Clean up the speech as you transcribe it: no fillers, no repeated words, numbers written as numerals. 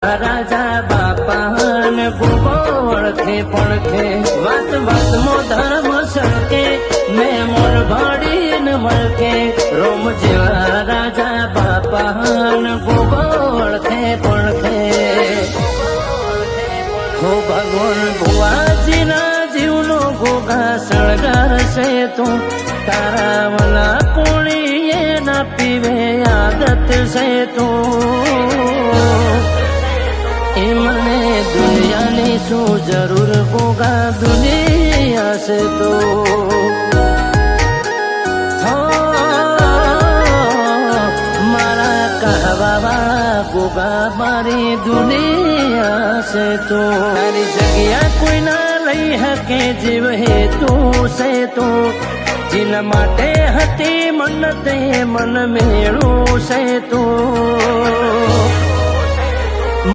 राजा बापा ने गोळखे पड़खे वात वात मो धर्म सड़के मैं मोर भाड़ी न मलके रोम जेवा राजा बापा ने गोळखे पड़खे हो भगवान बुआजी ना जीवनो गोगा सळगार से तू तारा वाला पोणी ये ना पीवे आदत से तू मने दुनिया ने शू जरूर होगा दुनिया से तो हो मारा कहवा गोगा मारी दुनिया से तो तारी जगिया कोई ना लई हके जीव है तू से तो जिन माटे हती मन ते मन मेळू से तू